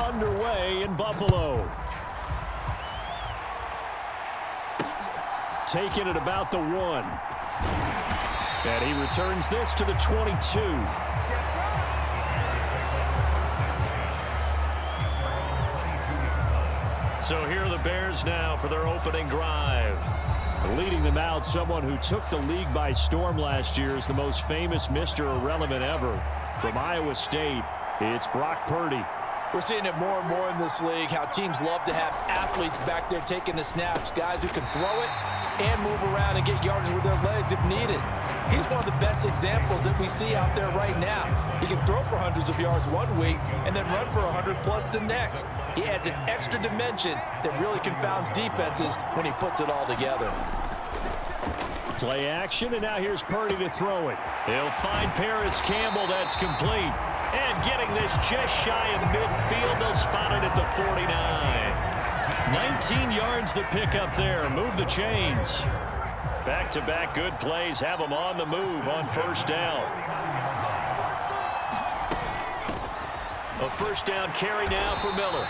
underway in Buffalo. Taking it about the 1. And he returns this to the 22. So here are the Bears now for their opening drive. Leading them out, someone who took the league by storm last year is the most famous Mr. Irrelevant ever. From Iowa State, it's Brock Purdy. We're seeing it more and more in this league, how teams love to have athletes back there taking the snaps, guys who can throw it and move around and get yardage with their legs if needed. He's one of the best examples that we see out there right now. He can throw for hundreds of yards one week and then run for 100+ the next. He adds an extra dimension that really confounds defenses when he puts it all together. Play action, and now here's Purdy to throw it. He'll find Paris Campbell. That's complete. And getting this just shy of midfield, they'll spot it at the 49. 19 yards the pick up there. Move the chains. Back-to-back good plays have them on the move on first down. A first down carry now for Miller.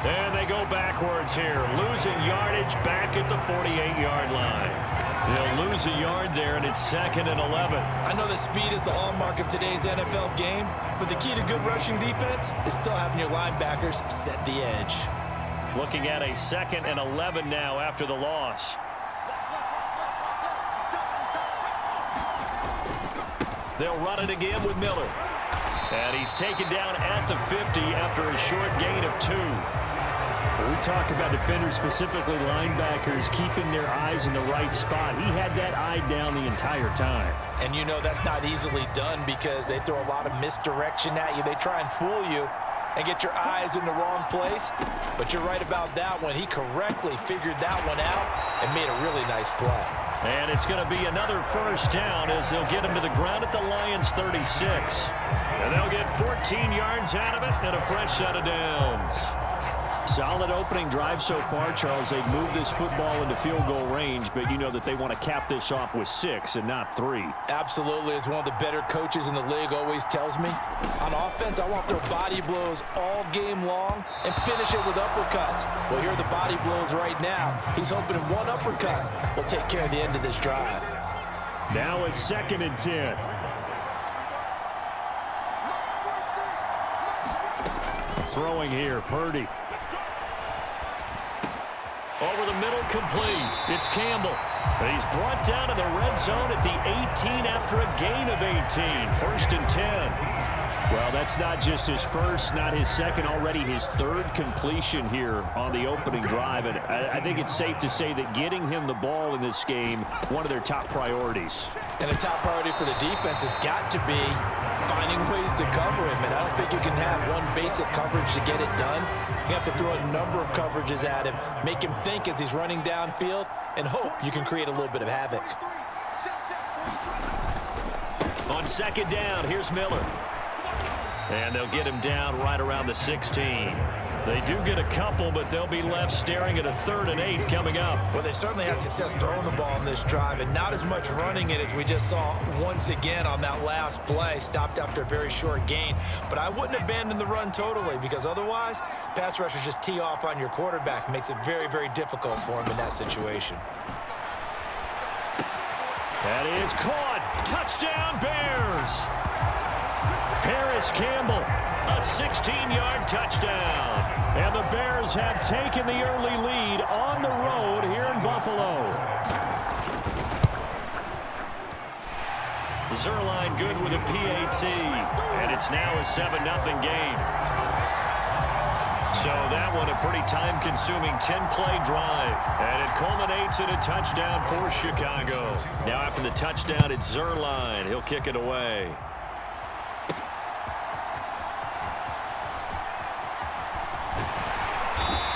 And they go backwards here. Losing yardage back at the 48-yard line. They'll lose a yard there, and it's 2nd and 11. I know that speed is the hallmark of today's NFL game, but the key to good rushing defense is still having your linebackers set the edge. Looking at a 2nd and 11 now after the loss. They'll run it again with Miller. And he's taken down at the 50 after a short gain of 2. We talk about defenders, specifically linebackers, keeping their eyes in the right spot. He had that eye down the entire time. And you know that's not easily done because they throw a lot of misdirection at you. They try and fool you and get your eyes in the wrong place. But you're right about that one. He correctly figured that one out and made a really nice play. And it's going to be another first down as they'll get him to the ground at the Lions' 36. And they'll get 14 yards out of it and a fresh set of downs. Solid opening drive so far, Charles. They've moved this football into field goal range, but you know that they want to cap this off with 6 and not 3. Absolutely. As one of the better coaches in the league always tells me, on offense, I want their body blows all game long and finish it with uppercuts. Well, here are the body blows right now. He's hoping one uppercut will take care of the end of this drive. Now a 2nd and 10. Throwing here, Purdy. Over the middle, complete. It's Campbell. He's brought down in the red zone at the 18 after a gain of 18. 1st and 10. Well, that's not just his first, not his second, already his 3rd completion here on the opening drive. And I think it's safe to say that getting him the ball in this game, one of their top priorities. And the top priority for the defense has got to be finding ways to cover him. And I don't think you can have one basic coverage to get it done. You have to throw a number of coverages at him, make him think as he's running downfield, and hope you can create a little bit of havoc. On 2nd down, here's Miller. And they'll get him down right around the 16. They do get a couple, but they'll be left staring at a 3rd and 8 coming up. Well, they certainly had success throwing the ball on this drive, and not as much running it as we just saw once again on that last play. Stopped after a very short gain. But I wouldn't abandon the run totally, because otherwise, pass rushers just tee off on your quarterback. Makes it very, very difficult for him in that situation. That is caught. Touchdown, Bears. Paris Campbell, a 16-yard touchdown. And the Bears have taken the early lead on the road here in Buffalo. Zerline good with a PAT. And it's now a 7-0 game. So that one a pretty time-consuming 10-play drive. And it culminates in a touchdown for Chicago. Now after the touchdown, it's Zerline. He'll kick it away.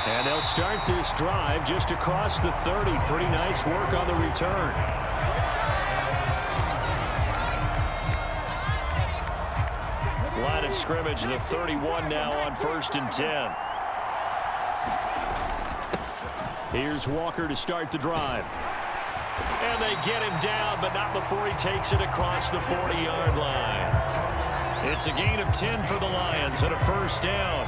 And they'll start this drive just across the 30. Pretty nice work on the return. Line of scrimmage, the 31 now on 1st and 10. Here's Walker to start the drive. And they get him down, but not before he takes it across the 40-yard line. It's a gain of 10 for the Lions and a first down.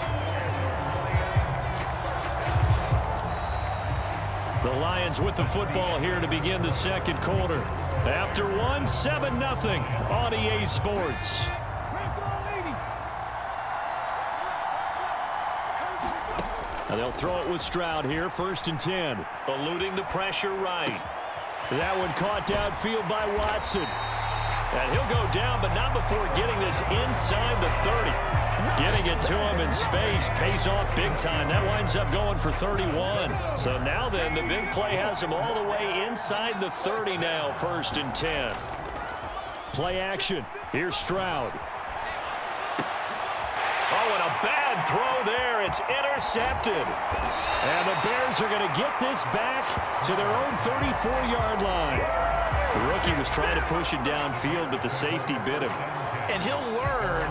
The Lions with the football here to begin the second quarter. After one, 7-0 on EA Sports. And they'll throw it with Stroud here, 1st and 10. Eluding the pressure right. That one caught downfield by Watson. And he'll go down, but not before getting this inside the 30. Getting it to him in space pays off big time. That winds up going for 31. So now then, the big play has him all the way inside the 30 now, 1st and 10. Play action. Here's Stroud. Oh, and a bad throw there. It's intercepted. And the Bears are going to get this back to their own 34-yard line. The rookie was trying to push it downfield, but the safety bit him. And he'll learn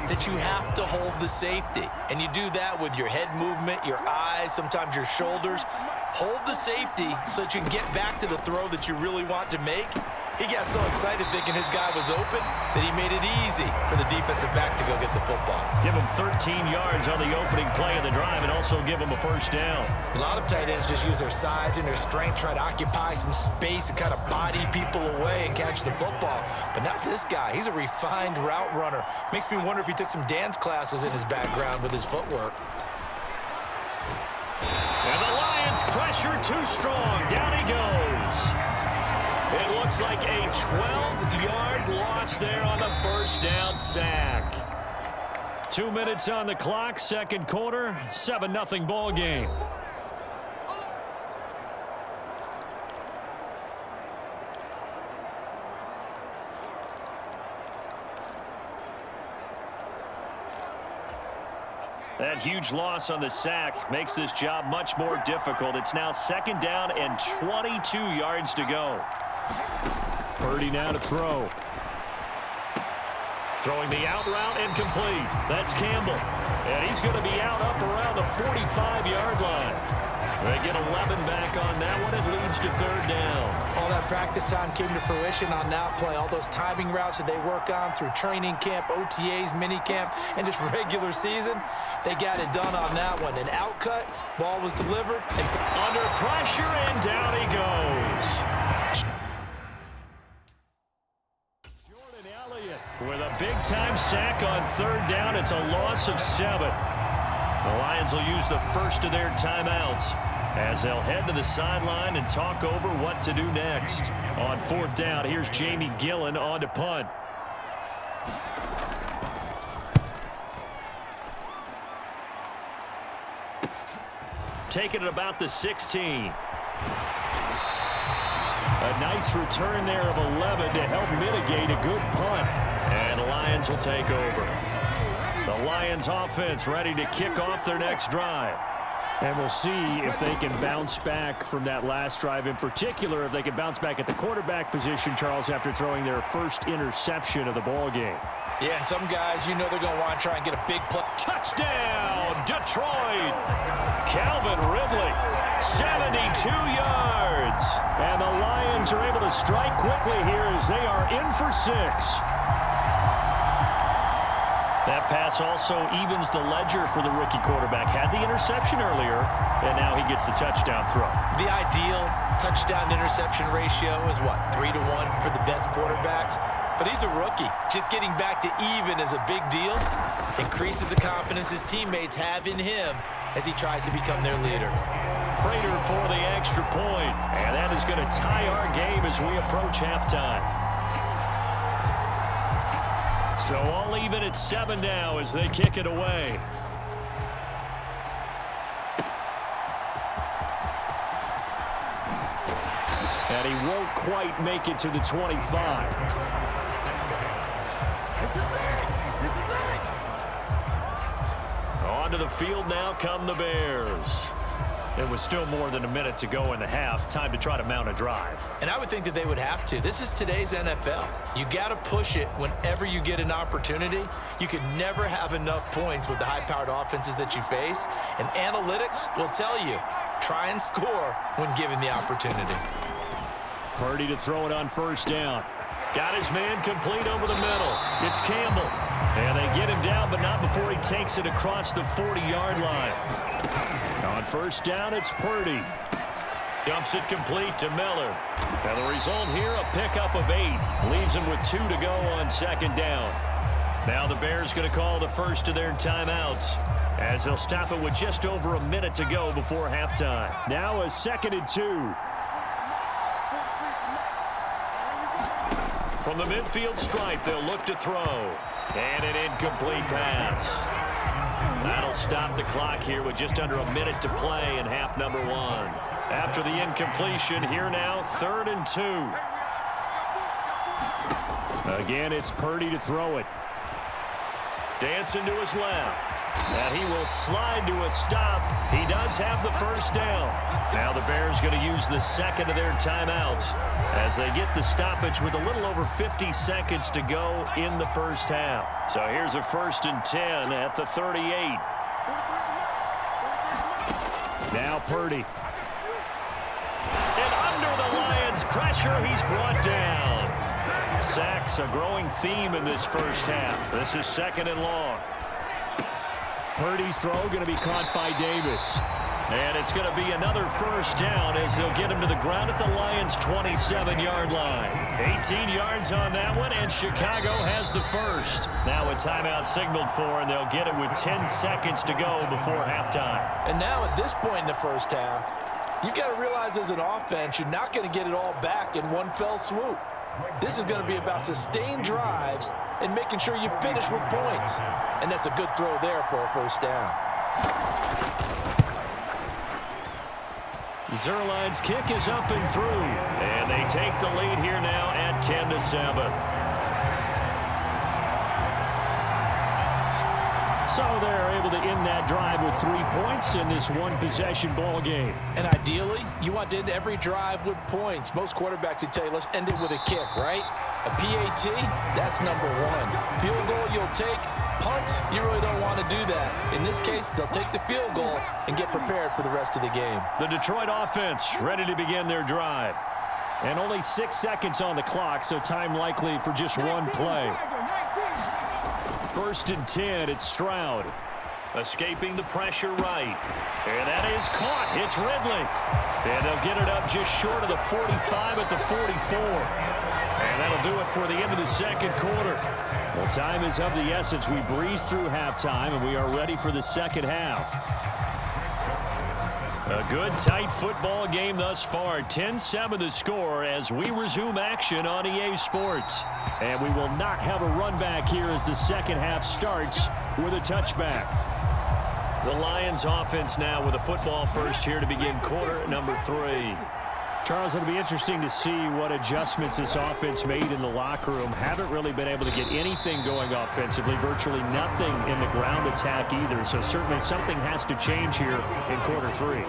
that you have to hold the safety. And you do that with your head movement, your eyes, sometimes your shoulders. Hold the safety so that you can get back to the throw that you really want to make. He got so excited thinking his guy was open that he made it easy for the defensive back to go get the football. Give him 13 yards on the opening play of the drive and also give him a 1st down. A lot of tight ends just use their size and their strength, try to occupy some space and kind of body people away and catch the football. But not this guy. He's a refined route runner. Makes me wonder if he took some dance classes in his background with his footwork. And the Lions pressure too strong. Down he goes. It looks like a 12-yard loss there on the 1st down sack. 2 minutes on the clock, second quarter, 7-0 ball game. That huge loss on the sack makes this job much more difficult. It's now 2nd down and 22 yards to go. Purdy now to throw. Throwing the out route incomplete. That's Campbell. And he's going to be out up around the 45-yard line. They get 11 back on that one. It leads to 3rd down. All that practice time came to fruition on that play. All those timing routes that they work on through training camp, OTAs, minicamp, and just regular season, they got it done on that one. An out cut, ball was delivered. And under pressure, and down he goes. With a big-time sack on 3rd down, it's a loss of 7. The Lions will use the first of their timeouts as they'll head to the sideline and talk over what to do next. On 4th down, here's Jamie Gillen on to punt. Taking it about the 16. A nice return there of 11 to help mitigate a good punt. And the Lions will take over. The Lions offense ready to kick off their next drive. And we'll see if they can bounce back from that last drive. In particular, if they can bounce back at the quarterback position, Charles, after throwing their first interception of the ball game. Yeah, some guys, you know they're going to want to try and get a big play. Touchdown, Detroit! Calvin Ridley, 72 yards. And the Lions are able to strike quickly here as they are in for 6. That pass also evens the ledger for the rookie quarterback. Had the interception earlier, and now he gets the touchdown throw. The ideal touchdown-interception ratio is what, 3 to 1 for the best quarterbacks? But he's a rookie. Just getting back to even is a big deal. Increases the confidence his teammates have in him as he tries to become their leader. Prater for the extra point, and that is going to tie our game as we approach halftime. So all even at 7 now as they kick it away. And he won't quite make it to the 25. This is it. Onto the field now come the Bears. It was still more than a minute to go in the half. Time to try to mount a drive. And I would think that they would have to. This is today's NFL. You got to push it whenever you get an opportunity. You can never have enough points with the high-powered offenses that you face. And analytics will tell you, try and score when given the opportunity. Purdy to throw it on 1st down. Got his man complete over the middle. It's Campbell. And they get him down, but not before he takes it across the 40-yard line. On 1st down, it's Purdy. Dumps it complete to Miller. And the result here, a pickup of 8. Leaves him with 2 to go on second down. Now the Bears going to call the first of their timeouts, as they'll stop it with just over a minute to go before halftime. Now a 2nd and 2. From the midfield stripe, they'll look to throw. And an incomplete pass. That'll stop the clock here with just under a minute to play in half number 1. After the incompletion, here now, 3rd and 2. Again, it's Purdy to throw it. Dancing to his left. And he will slide to a stop. He does have the first down. Now the Bears going to use the second of their timeouts as they get the stoppage with a little over 50 seconds to go in the first half. So here's a 1st and 10 at the 38. Now Purdy. And under the Lions' pressure, he's brought down. Sacks, a growing theme in this first half. This is 2nd and long. Purdy's throw going to be caught by Davis. And it's going to be another first down as they'll get him to the ground at the Lions' 27-yard line. 18 yards on that one, and Chicago has the first. Now a timeout signaled for, and they'll get it with 10 seconds to go before halftime. And now at this point in the first half, you've got to realize as an offense, you're not going to get it all back in one fell swoop. This is going to be about sustained drives and making sure you finish with points. And that's a good throw there for a first down. Zerline's kick is up and through. And they take the lead here now at 10-7. So they're able to end that drive with 3 points in this one-possession ball game. And ideally, you want to end every drive with points. Most quarterbacks would tell you, let's end it with a kick, right? A PAT, that's number 1. Field goal you'll take. Punts, you really don't want to do that. In this case, they'll take the field goal and get prepared for the rest of the game. The Detroit offense ready to begin their drive. And only 6 seconds on the clock, so time likely for just one play. 1st and 10, it's Stroud. Escaping the pressure right. And that is caught. It's Ridley. And they'll get it up just short of the 45 at the 44. And that'll do it for the end of the second quarter. Well, time is of the essence. We breeze through halftime, and we are ready for the second half. A good, tight football game thus far. 10-7 the score as we resume action on EA Sports. And we will not have a run back here as the second half starts with a touchback. The Lions offense now with a football first here to begin quarter number 3. Charles, it'll be interesting to see what adjustments this offense made in the locker room. Haven't really been able to get anything going offensively, virtually nothing in the ground attack either. So certainly something has to change here in quarter 3.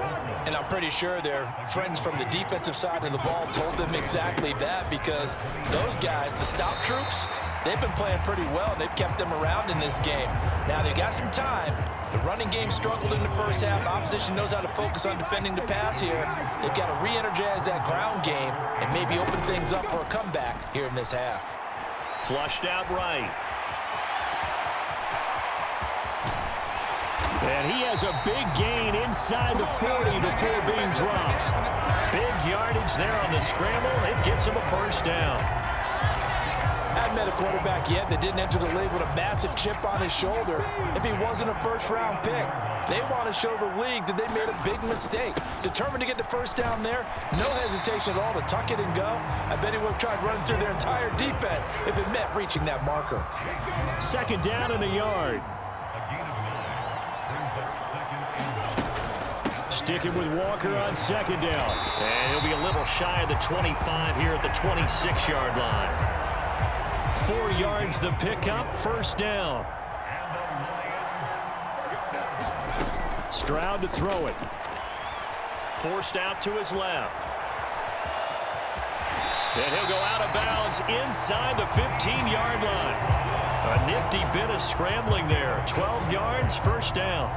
And I'm pretty sure their friends from the defensive side of the ball told them exactly that, because those guys, the stop troops, they've been playing pretty well. They've kept them around in this game. Now they've got some time. The running game struggled in the first half. Opposition knows how to focus on defending the pass here. They've got to re-energize that ground game and maybe open things up for a comeback here in this half. Flushed out right. And he has a big gain inside the 40 before being dropped. Big yardage there on the scramble. It gets him a first down. Hadn't met a quarterback yet that didn't enter the league with a massive chip on his shoulder if he wasn't a first-round pick. They want to show the league that they made a big mistake. Determined to get the first down there, no hesitation at all to tuck it and go. I bet he would have tried running through their entire defense if it meant reaching that marker. 2nd down and a yard. Sticking with Walker on 2nd down. And he'll be a little shy of the 25 here at the 26-yard line. 4 yards the pickup, first down. Stroud to throw it. Forced out to his left. And he'll go out of bounds inside the 15-yard line. A nifty bit of scrambling there. 12 yards, first down.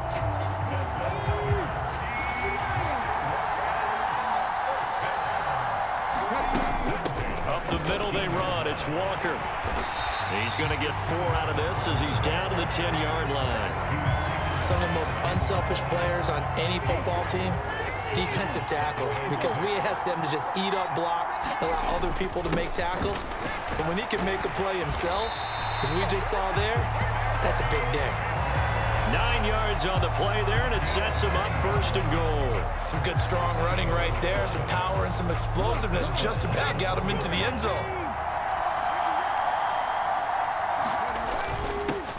Up the middle they run. It's Walker. He's going to get 4 out of this as he's down to the 10-yard line. Some of the most unselfish players on any football team, defensive tackles, because we ask them to just eat up blocks, allow other people to make tackles. But when he can make a play himself, as we just saw there, that's a big day. 9 yards on the play there, and it sets him up 1st and goal. Some good, strong running right there, some power and some explosiveness. Just about got him into the end zone.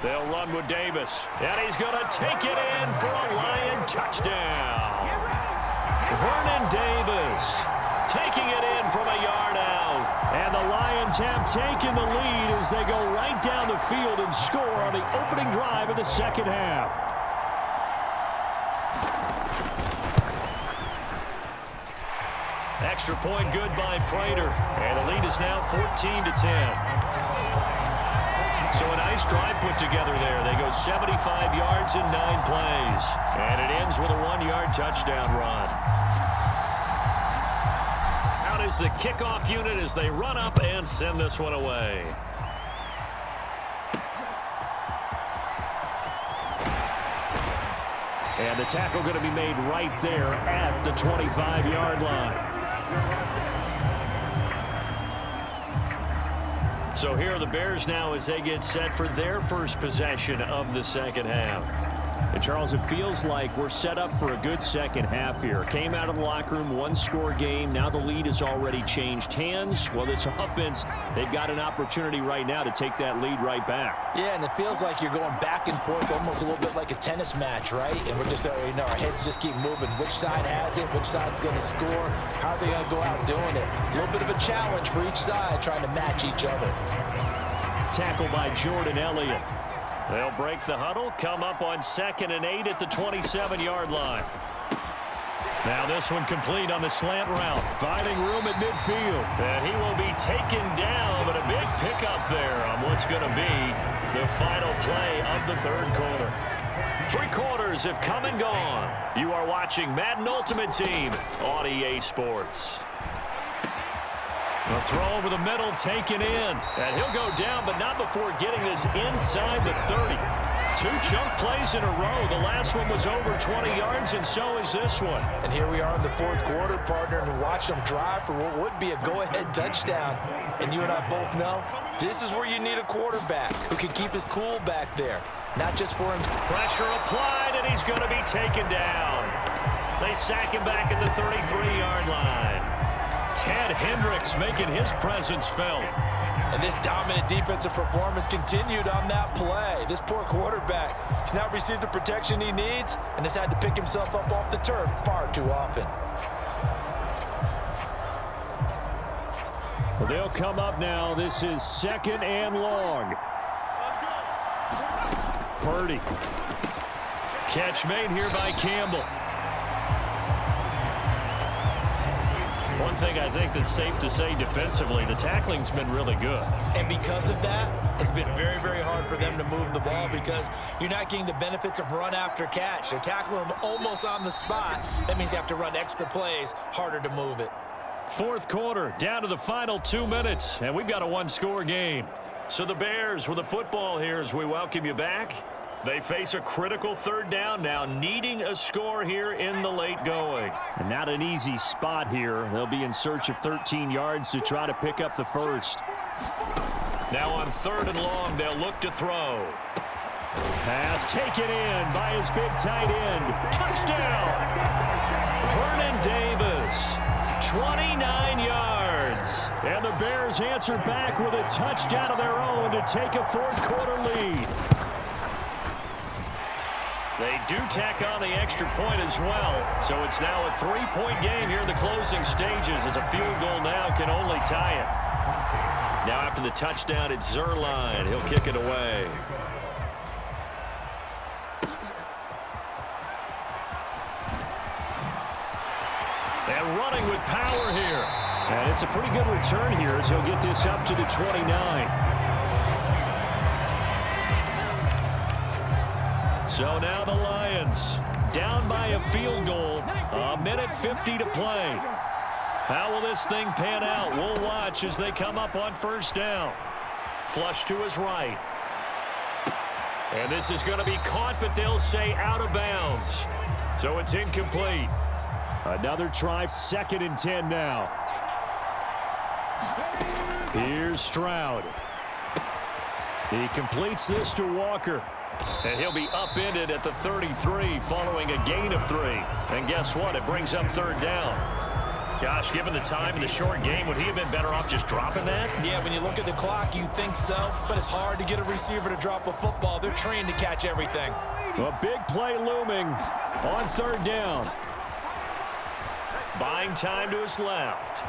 They'll run with Davis, and he's going to take it in for a Lion touchdown. Vernon Davis taking it in from a yard out. And the Lions have taken the lead as they go right down the field and score on the opening drive of the second half. Extra point good by Prater. And the lead is now 14-10. So a nice drive put together there. They go 75 yards in 9 plays. And it ends with a 1-yard touchdown run. Out is the kickoff unit as they run up and send this one away. And the tackle going to be made right there at the 25-yard line. So here are the Bears now as they get set for their first possession of the second half. And Charles, it feels like we're set up for a good second half here. Came out of the locker room, 1-score game. Now the lead has already changed hands. Well, this offense, they've got an opportunity right now to take that lead right back. Yeah, and it feels like you're going back and forth almost a little bit like a tennis match, right? And we're just, our heads just keep moving. Which side has it? Which side's going to score? How are they going to go out doing it? A little bit of a challenge for each side trying to match each other. Tackle by Jordan Elliott. They'll break the huddle, come up on 2nd and 8 at the 27-yard line. Now this one complete on the slant route, finding room at midfield. And he will be taken down, but a big pickup there on what's going to be the final play of the 3rd quarter. 3 quarters have come and gone. You are watching Madden Ultimate Team on EA Sports. The throw over the middle, taken in. And he'll go down, but not before getting this inside the 30. 2 chunk plays in a row. The last one was over 20 yards, and so is this one. And here we are in the 4th quarter, partner, and watch them drive for what would be a go-ahead touchdown. And you and I both know this is where you need a quarterback who can keep his cool back there, not just for him. Pressure applied, and he's going to be taken down. They sack him back at the 33-yard line. Ted Hendricks making his presence felt. And this dominant defensive performance continued on that play. This poor quarterback has not received the protection he needs and has had to pick himself up off the turf far too often. Well, they'll come up now. This is 2nd and long. Purdy. Catch made here by Campbell. One thing I think that's safe to say defensively, the tackling's been really good. And because of that, it's been very, very hard for them to move the ball because you're not getting the benefits of run after catch. They're tackling them almost on the spot. That means you have to run extra plays, harder to move it. 4th quarter, down to the final 2 minutes, and we've got a 1-score game. So the Bears with the football here as we welcome you back. They face a critical 3rd down now, needing a score here in the late going. And not an easy spot here. They'll be in search of 13 yards to try to pick up the first. Now on 3rd and long, they'll look to throw. Pass taken in by his big tight end. Touchdown! Vernon Davis, 29 yards. And the Bears answer back with a touchdown of their own to take a 4th quarter lead. They do tack on the extra point as well. So it's now a 3-point game here in the closing stages as a field goal now can only tie it. Now after the touchdown, it's Zerline. He'll kick it away. And running with power here. And it's a pretty good return here as he'll get this up to the 29. So now the Lions down by a field goal. 1:50 to play. How will this thing pan out? We'll watch as they come up on 1st down. Flush to his right. And this is going to be caught, but they'll say out of bounds. So it's incomplete. Another try, 2nd and 10 now. Here's Stroud. He completes this to Walker. And he'll be upended at the 33 following a gain of 3. And guess what? It brings up 3rd down. Gosh, given the time in the short game, would he have been better off just dropping that? Yeah, when you look at the clock, you think so. But it's hard to get a receiver to drop a football. They're trained to catch everything. A big play looming on 3rd down. Buying time to his left.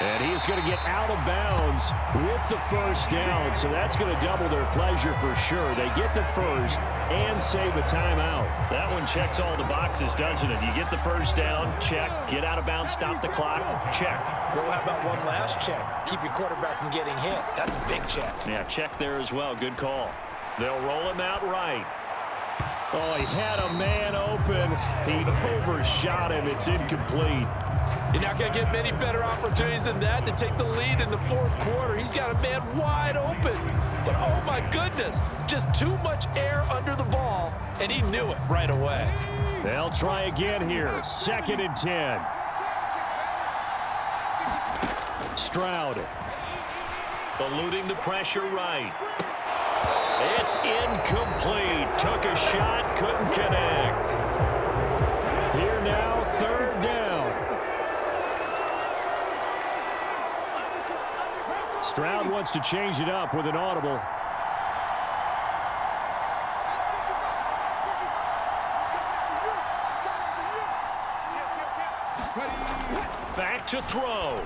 And he's going to get out of bounds with the 1st down. So that's going to double their pleasure for sure. They get the 1st and save a timeout. That one checks all the boxes, doesn't it? You get the 1st down, check. Get out of bounds, stop the clock, check. Bro, how about one last check? Keep your quarterback from getting hit. That's a big check. Yeah, check there as well. Good call. They'll roll him out right. Oh, he had a man open. He overshot him. It's incomplete. You're not going to get many better opportunities than that to take the lead in the 4th quarter. He's got a man wide open. But, oh, my goodness, just too much air under the ball, and he knew it right away. They'll try again here. 2nd and 10. Stroud. Eluding the pressure right. It's incomplete. Took a shot, couldn't connect. Here now, 3rd down. Stroud wants to change it up with an audible. Back to throw.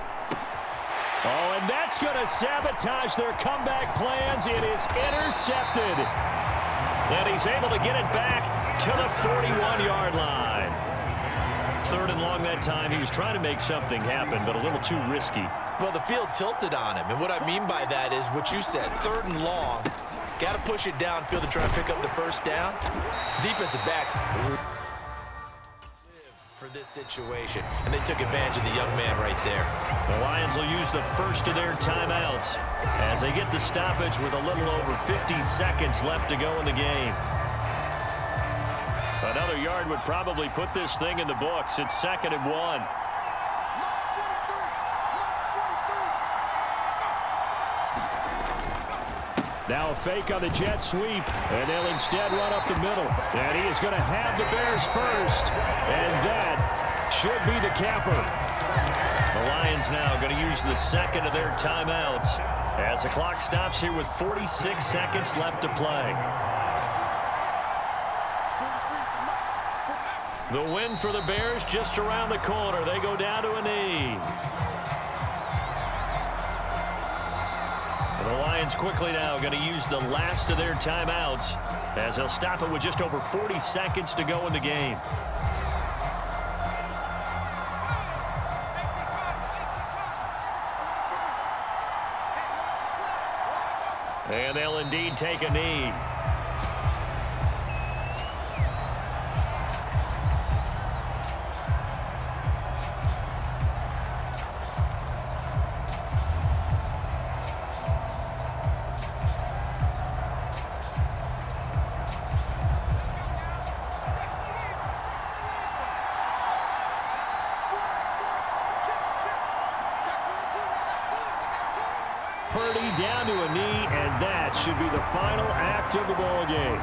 Oh, and that's going to sabotage their comeback plans. It is intercepted. And he's able to get it back to the 41-yard line. 3rd and long that time. He was trying to make something happen, but a little too risky. Well, the field tilted on him, and what I mean by that is what you said, 3rd and long. Got to push it downfield to try and pick up the 1st down. Defensive backs for this situation, and they took advantage of the young man right there. The Lions will use the 1st of their timeouts as they get the stoppage with a little over 50 seconds left to go in the game. Another yard would probably put this thing in the books. It's 2nd and 1. Now a fake on the jet sweep, and they'll instead run up the middle. And he is going to have the Bears first, and that should be the capper. The Lions now going to use the 2nd of their timeouts as the clock stops here with 46 seconds left to play. The win for the Bears just around the corner. They go down to a knee. The Lions quickly now going to use the last of their timeouts as they'll stop it with just over 40 seconds to go in the game. And they'll indeed take a knee. Purdy down to a knee, and that should be the final act of the ball game.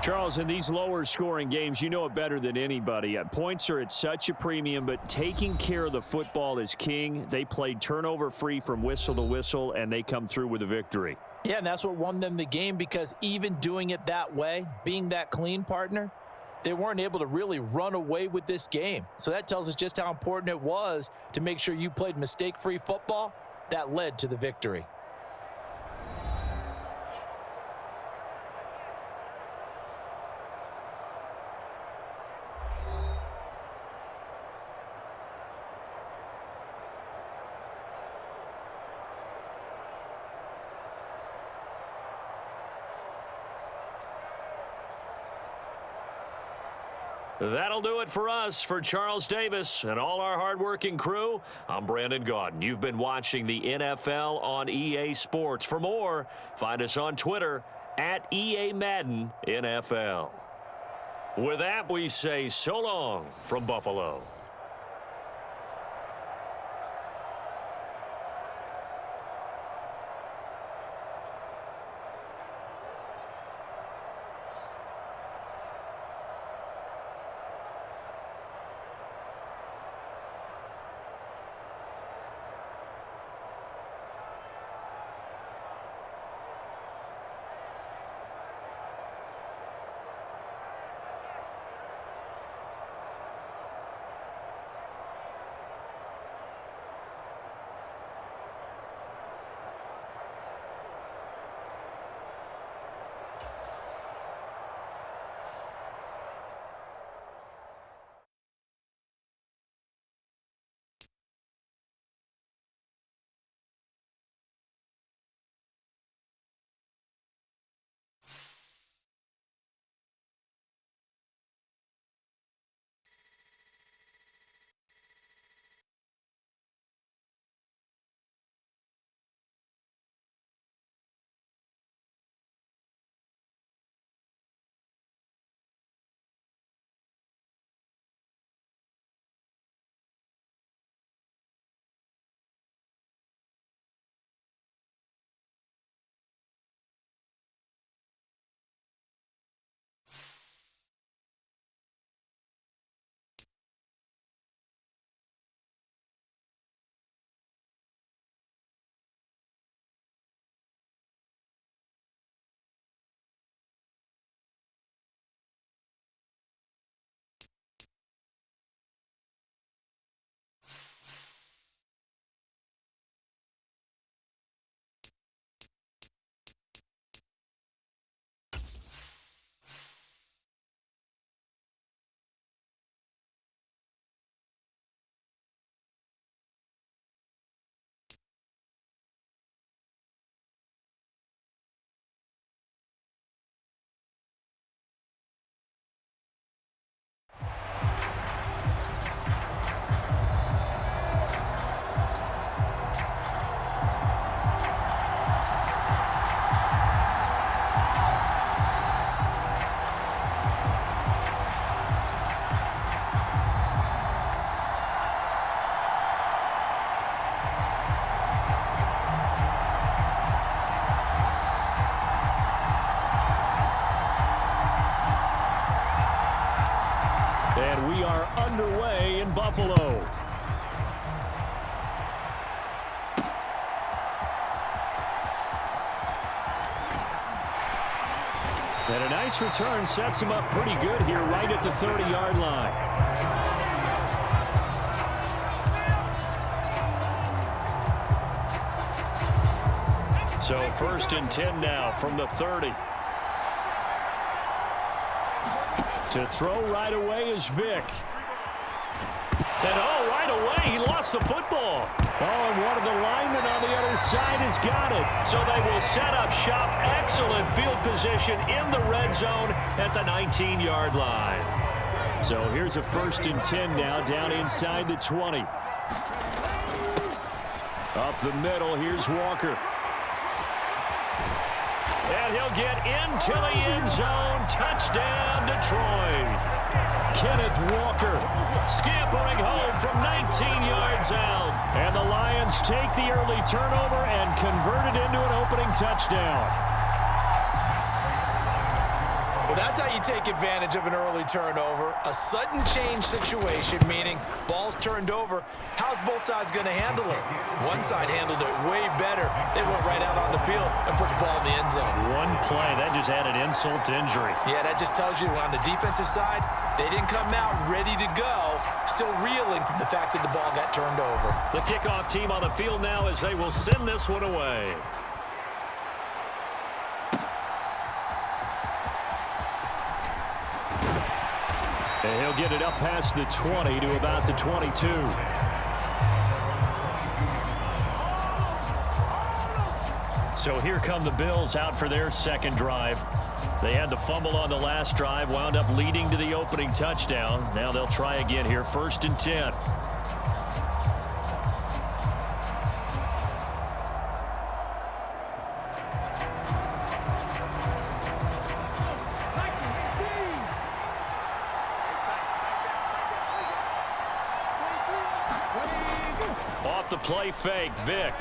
Charles, in these lower scoring games, you know it better than anybody. Points are at such a premium, but taking care of the football is king. They played turnover free from whistle to whistle, and they come through with a victory. Yeah, and that's what won them the game, because even doing it that way, being that clean partner, they weren't able to really run away with this game. So that tells us just how important it was to make sure you played mistake-free football. That led to the victory. That'll do it for us. For Charles Davis and all our hardworking crew, I'm Brandon Gaudin. You've been watching the NFL on EA Sports. For more, find us on Twitter at EA Madden NFL. With that, we say so long from Buffalo. And we are underway in Buffalo. And a nice return sets him up pretty good here right at the 30-yard line. So 1st and 10 now from the 30. To throw right away is Vick. And right away he lost the football. And one of the linemen on the other side has got it. So they will set up shop. Excellent field position in the red zone at the 19-yard line. So here's a 1st and 10 now down inside the 20. Up the middle, here's Walker. And he'll get into the end zone. Touchdown, Detroit. Kenneth Walker scampering home from 19 yards out. And the Lions take the early turnover and convert it into an opening touchdown. Well, that's how you take advantage of an early turnover. A sudden change situation, meaning ball's turned over. How's both sides going to handle it? One side handled it way better. They went right out on the field and put the ball in the end zone. One play, that just added insult to injury. Yeah, that just tells you on the defensive side, they didn't come out ready to go, still reeling from the fact that the ball got turned over. The kickoff team on the field now as they will send this one away. And he'll get it up past the 20 to about the 22. So here come the Bills out for their second drive. They had the fumble on the last drive, wound up leading to the opening touchdown. Now they'll try again here, 1st and 10. Off the play fake, Vick.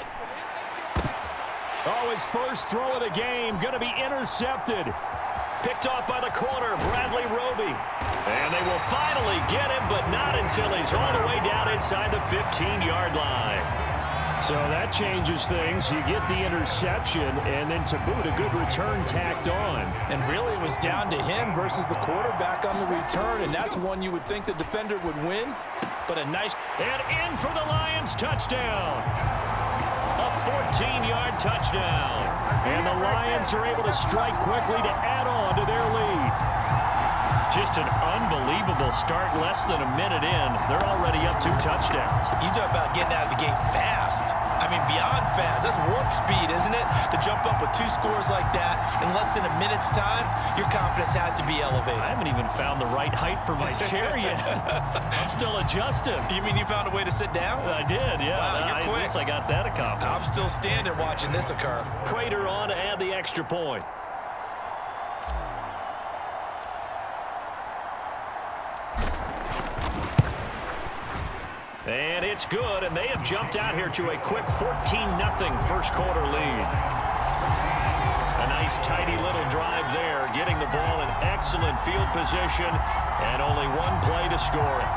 Oh, his first throw of the game, going to be intercepted. Picked off by the corner, Bradley Roby. And they will finally get him, but not until he's all the way down inside the 15-yard line. So that changes things. You get the interception, and then to boot, a good return tacked on. And really, it was down to him versus the quarterback on the return, and that's one you would think the defender would win. But a nice... And in for the Lions, touchdown. A 14-yard touchdown. And the Lions are able to strike quickly to add on to their lead. Just an unbelievable start, less than a minute in. They're already up 2 touchdowns. You talk about getting out of the gate fast. I mean, beyond fast. That's warp speed, isn't it? To jump up with 2 scores like that in less than a minute's time, your confidence has to be elevated. I haven't even found the right height for my chair yet. I'm still adjusting. You mean you found a way to sit down? I did, yeah. Wow, you're quick. At least I got that accomplished. I'm still standing watching this occur. Prater on to add the extra point. And it's good, and they have jumped out here to a quick 14-0 first quarter lead. A nice, tidy little drive there, getting the ball in excellent field position, and only one play to score it.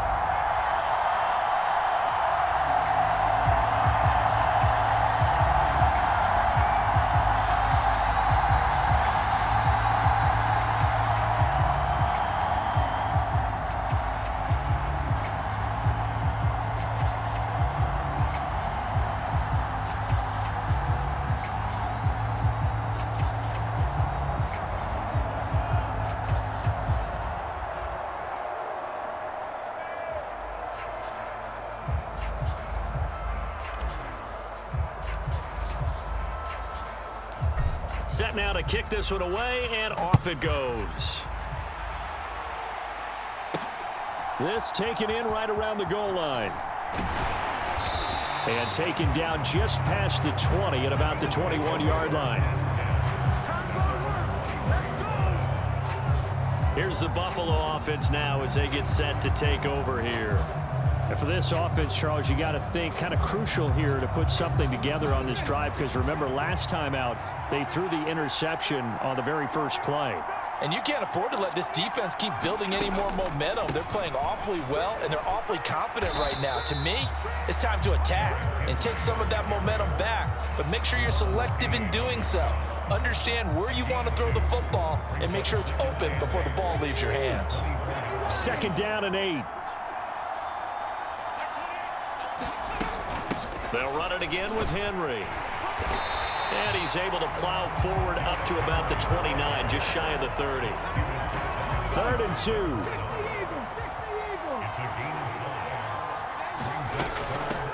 Set now to kick this one away, and off it goes. This taken in right around the goal line. And taken down just past the 20 at about the 21-yard line. Here's the Buffalo offense now as they get set to take over here. And for this offense, Charles, you got to think kind of crucial here to put something together on this drive, because remember last time out they threw the interception on the very first play. And you can't afford to let this defense keep building any more momentum. They're playing awfully well, and they're awfully confident right now. To me, it's time to attack and take some of that momentum back, but make sure you're selective in doing so. Understand where you want to throw the football and make sure it's open before the ball leaves your hands. 2nd down and 8. They'll run it again with Henry. And he's able to plow forward up to about the 29, just shy of the 30. 3rd and 2.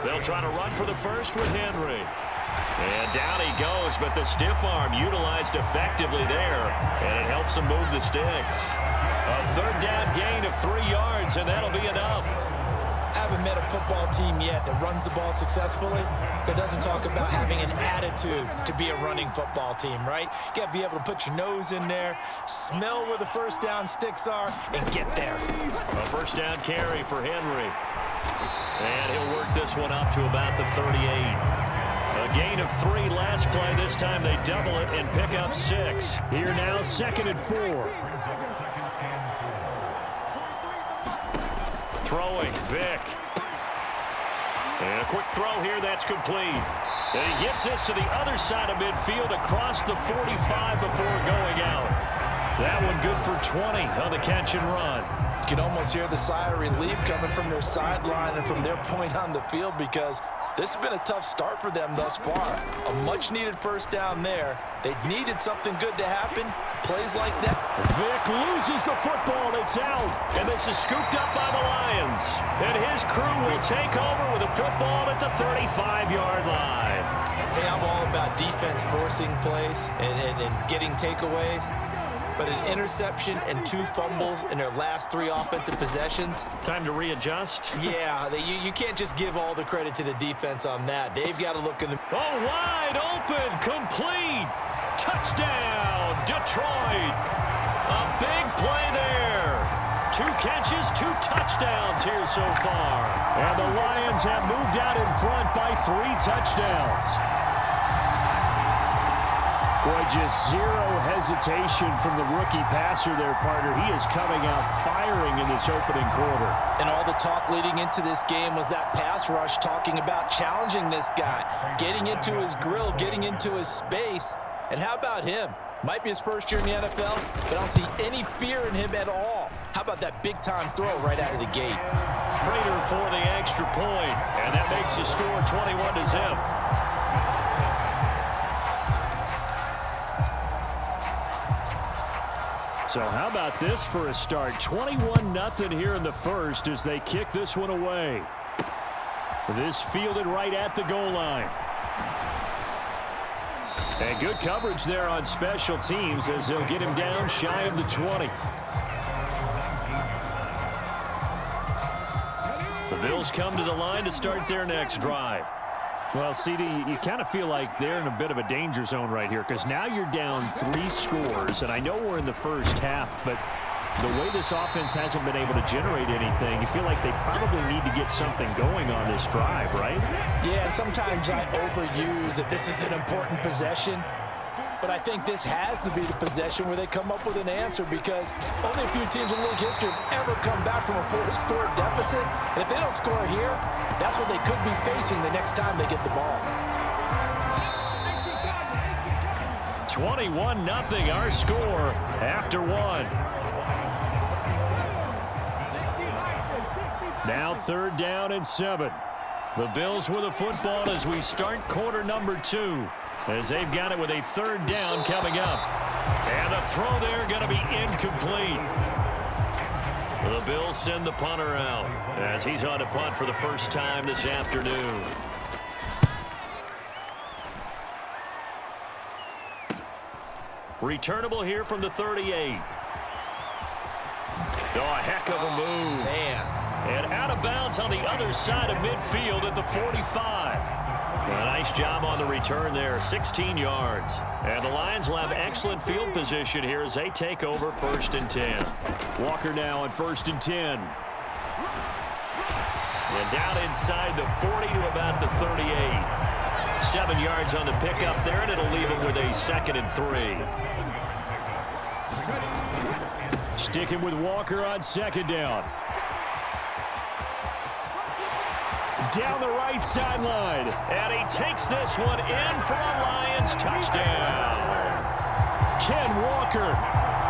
They'll try to run for the first with Henry. And down he goes, but the stiff arm utilized effectively there, and it helps him move the sticks. A 3rd down gain of 3 yards, and that'll be enough. I haven't met a football team yet that runs the ball successfully that doesn't talk about having an attitude to be a running football team, right? You got to be able to put your nose in there, smell where the first down sticks are, and get there. A first down carry for Henry. And he'll work this one up to about the 38. A gain of 3 last play. This time they double it and pick up 6. Here now, 2nd and 4. Throwing, Vick. And a quick throw here, that's complete. And he gets this to the other side of midfield across the 45 before going out. That one good for 20 on the catch and run. You can almost hear the sigh of relief coming from their sideline and from their point on the field, because this has been a tough start for them thus far. A much-needed first down there. They needed something good to happen. Plays like that. Vick loses the football. It's out. And this is scooped up by the Lions. And his crew will take over with a football at the 35-yard line. Hey, I'm all about defense forcing plays and getting takeaways. but an interception and 2 fumbles in their last 3 offensive possessions. Time to readjust. Yeah, you can't just give all the credit to the defense on that. They've got to look in the... Oh, wide open, complete. Touchdown, Detroit. A big play there. 2 catches, 2 touchdowns here so far. And the Lions have moved out in front by 3 touchdowns. Boy, just zero hesitation from the rookie passer there, partner. He is coming out firing in this opening quarter. And all the talk leading into this game was that pass rush talking about challenging this guy, getting into his grill, getting into his space. And how about him? Might be his first year in the NFL, but I don't see any fear in him at all. How about that big-time throw right out of the gate? Prater for the extra point, and that makes the score 21-0. So how about this for a start? 21-0 here in the first as they kick this one away. This fielded right at the goal line. And good coverage there on special teams as they'll get him down shy of the 20. The Bills come to the line to start their next drive. Well, CD, you kind of feel like they're in a bit of a danger zone right here because now you're down 3 scores, and I know we're in the first half, but the way this offense hasn't been able to generate anything, you feel like they probably need to get something going on this drive, right? Yeah, and sometimes I overuse that this is an important possession, but I think this has to be the possession where they come up with an answer because only a few teams in league history have ever come back from a 4-score deficit, and if they don't score here, that's what they could be facing the next time they get the ball. 21-0 our score after 1. Now 3rd down and 7. The Bills with the football as we start quarter number 2. As they've got it with a 3rd down coming up. And the throw there going to be incomplete. The Bills send the punter out as he's on to punt for the first time this afternoon. Returnable here from the 38. Oh, a heck of a move. Man. And out of bounds on the other side of midfield at the 45. A nice job on the return there, 16 yards. And the Lions will have excellent field position here as they take over 1st and 10. Walker now on 1st and 10. And down inside the 40 to about the 38. 7 yards on the pickup there, and it'll leave them with a 2nd and 3. Sticking with Walker on 2nd down. Down the right sideline. And he takes this one in for a Lions touchdown. Ken Walker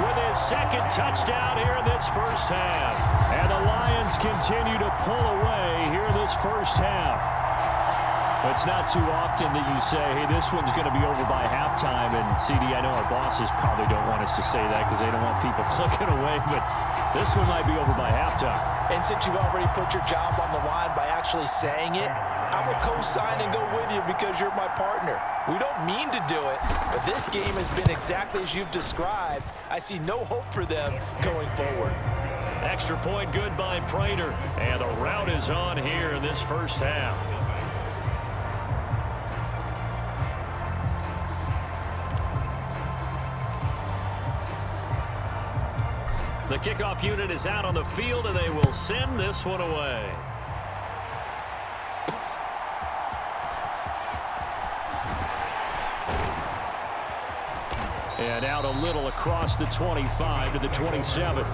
with his 2nd touchdown here in this first half. And the Lions continue to pull away here in this first half. It's not too often that you say, hey, this one's going to be over by halftime. And, CD, I know our bosses probably don't want us to say that because they don't want people clicking away. But this one might be over by halftime. And since you've already put your job on the line by actually saying it, I will co-sign and go with you because you're my partner. We don't mean to do it, but this game has been exactly as you've described. I see no hope for them going forward. Extra point good by Prater. And the route is on here in this first half. The kickoff unit is out on the field, and they will send this one away. And out a little across the 25 to the 27.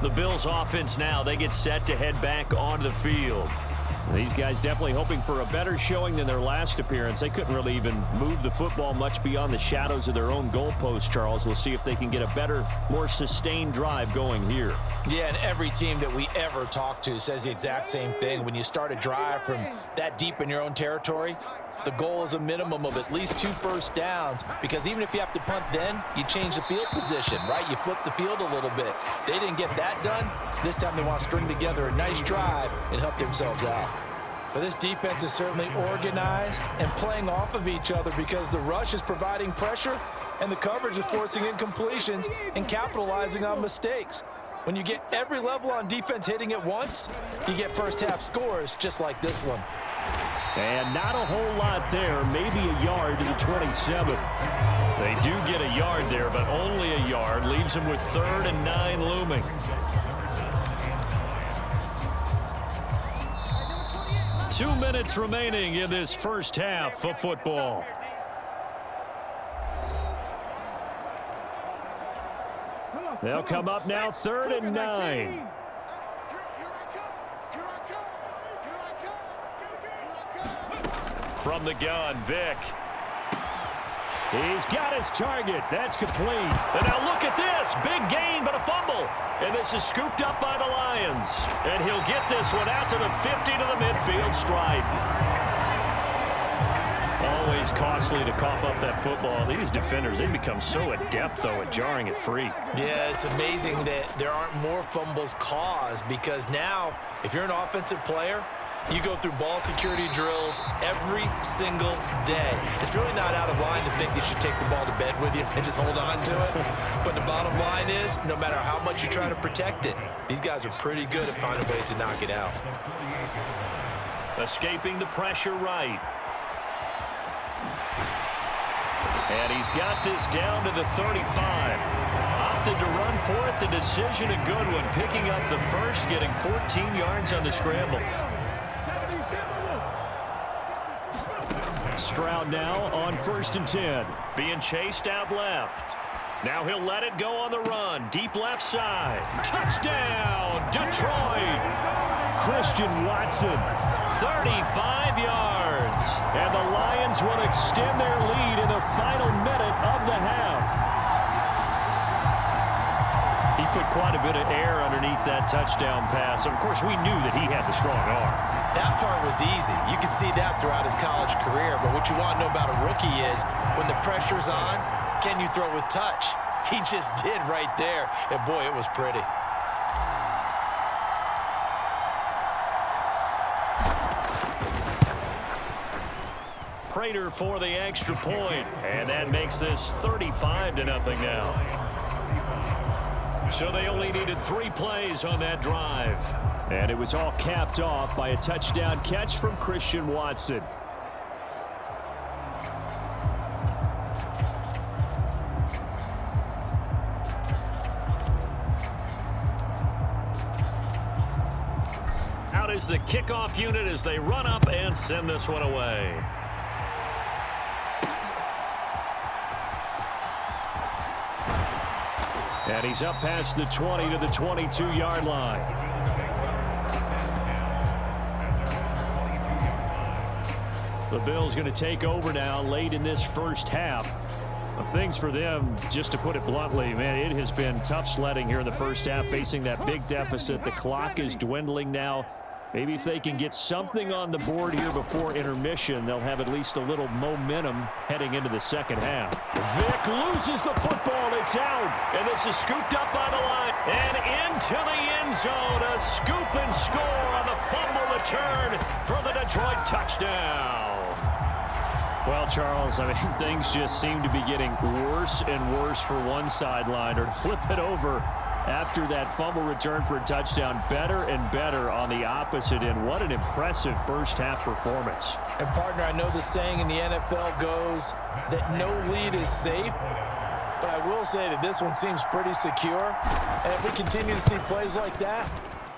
The Bills offense now, they get set to head back onto the field. These guys definitely hoping for a better showing than their last appearance. They couldn't really even move the football much beyond the shadows of their own goalpost, Charles. We'll see if they can get a better, more sustained drive going here. Yeah, and every team that we ever talk to says the exact same thing. When you start a drive from that deep in your own territory, the goal is a minimum of at least 2 first downs, because even if you have to punt then, you change the field position, right? You flip the field a little bit. They didn't get that done. This time they want to string together a nice drive and help themselves out. But this defense is certainly organized and playing off of each other because the rush is providing pressure and the coverage is forcing incompletions and capitalizing on mistakes. When you get every level on defense hitting at once, you get first-half scores just like this one. And not a whole lot there, maybe a yard to the 27. They do get a yard there, but only a yard. Leaves them with 3rd and 9 looming. Two minutes remaining in this first half of football. They'll come up now 3rd and 9. From the gun, Vick. He's got his target. That's complete. And now look at this. Big gain, but a fumble. And this is scooped up by the Lions. And he'll get this one out to the 50 to the midfield stripe. Always costly to cough up that football. These defenders, they become so adept, though, at jarring it free. Yeah, it's amazing that there aren't more fumbles caused because now, if you're an offensive player, you go through ball security drills every single day. It's really not out of line to think that you take the ball to bed with you and just hold on to it. But the bottom line is, no matter how much you try to protect it, these guys are pretty good at finding ways to knock it out. Escaping the pressure right. And he's got this down to the 35. Opted to run for it. The decision a good one. Picking up the first, getting 14 yards on the scramble. Stroud now on 1st and 10. Being chased out left. Now he'll let it go on the run. Deep left side. Touchdown, Detroit. Christian Watson, 35 yards. And the Lions will extend their lead in the final minute of the half. He put quite a bit of air underneath that touchdown pass. Of course, we knew that he had the strong arm. That part was easy. You could see that throughout his college career. But what you want to know about a rookie is when the pressure's on, can you throw with touch? He just did right there. And, boy, it was pretty. Prater for the extra point. And that makes this 35-0 now. So they only needed 3 plays on that drive. And it was all capped off by a touchdown catch from Christian Watson. Out is the kickoff unit as they run up and send this one away. And he's up past the 20 to the 22-yard line. The Bills going to take over now late in this first half. Things for them, just to put it bluntly, man, it has been tough sledding here in the first half, facing that big deficit. The clock is dwindling now. Maybe if they can get something on the board here before intermission, they'll have at least a little momentum heading into the second half. Vick loses the football. It's out. And this is scooped up by the line. And into the end zone. A scoop and score on the fumble return for the Detroit touchdown. Well, Charles, I mean, things just seem to be getting worse and worse for one sideline. Or flip it over after that fumble return for a touchdown. Better and better on the opposite end. What an impressive first-half performance. And, partner, I know the saying in the NFL goes that no lead is safe. But I will say that this one seems pretty secure. And if we continue to see plays like that,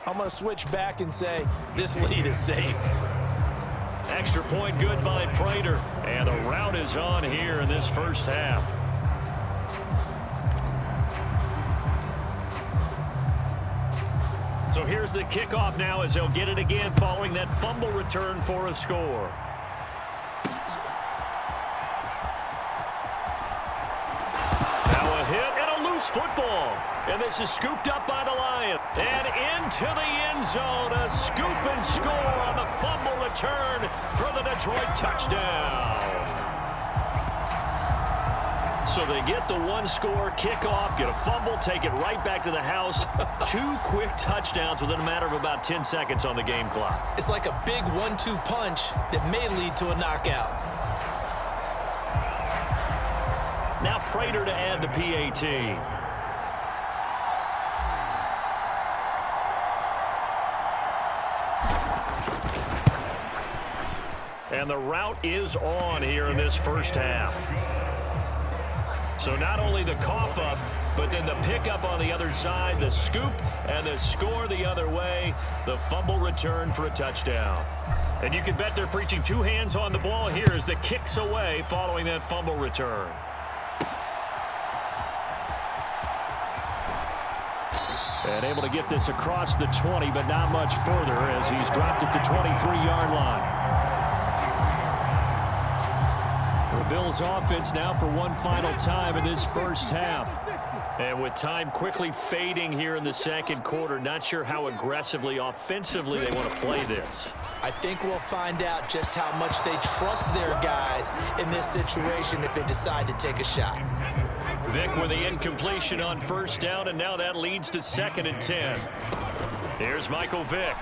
I'm going to switch back and say this lead is safe. Extra point good by Prater. And the route is on here in this first half. So here's the kickoff now as they'll get it again following that fumble return for a score. Now a hit and a loose football. And this is scooped up by the Lions. And into the end zone, a scoop and score on the fumble return for the Detroit touchdown. So they get the one-score kickoff, get a fumble, take it right back to the house. 2 quick touchdowns within a matter of about 10 seconds on the game clock. It's like a big 1-2 punch that may lead to a knockout. Now Prater to add the PAT. And the route is on here in this first half. So not only the cough up, but then the pickup on the other side, the scoop, and the score the other way, the fumble return for a touchdown. And you can bet they're preaching 2 hands on the ball here as the kicks away following that fumble return. And able to get this across the 20, but not much further as he's dropped at the 23-yard line. The Bills offense now for one final time in this first half. And with time quickly fading here in the second quarter, not sure how aggressively, offensively they want to play this. I think we'll find out just how much they trust their guys in this situation if they decide to take a shot. Vick with the incompletion on first down, and now that leads to 2nd and 10. Here's Michael Vick.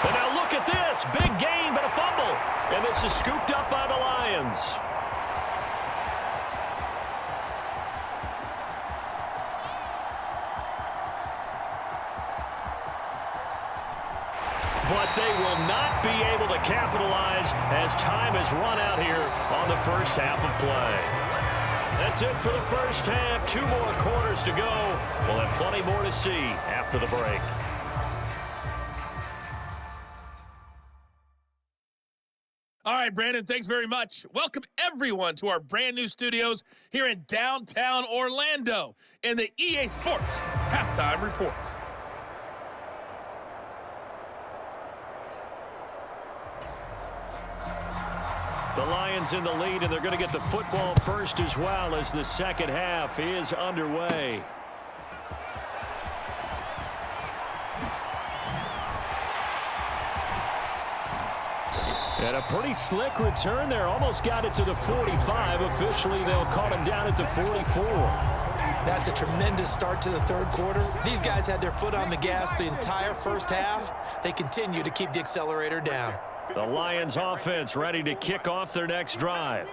And now look at this. Big gain, but a fumble. And this is scooped up by the Lions. But they will not be able to capitalize as time has run out here on the first half of play. That's it for the first half. 2 more quarters to go. We'll have plenty more to see after the break. All right, Brandon, thanks very much. Welcome, everyone, to our brand new studios here in downtown Orlando in the EA Sports Halftime Report. The Lions in the lead, and they're going to get the football first as well as the second half is underway. And a pretty slick return there. Almost got it to the 45. Officially, they'll call him down at the 44. That's a tremendous start to the third quarter. These guys had their foot on the gas the entire first half. They continue to keep the accelerator down. The Lions offense ready to kick off their next drive.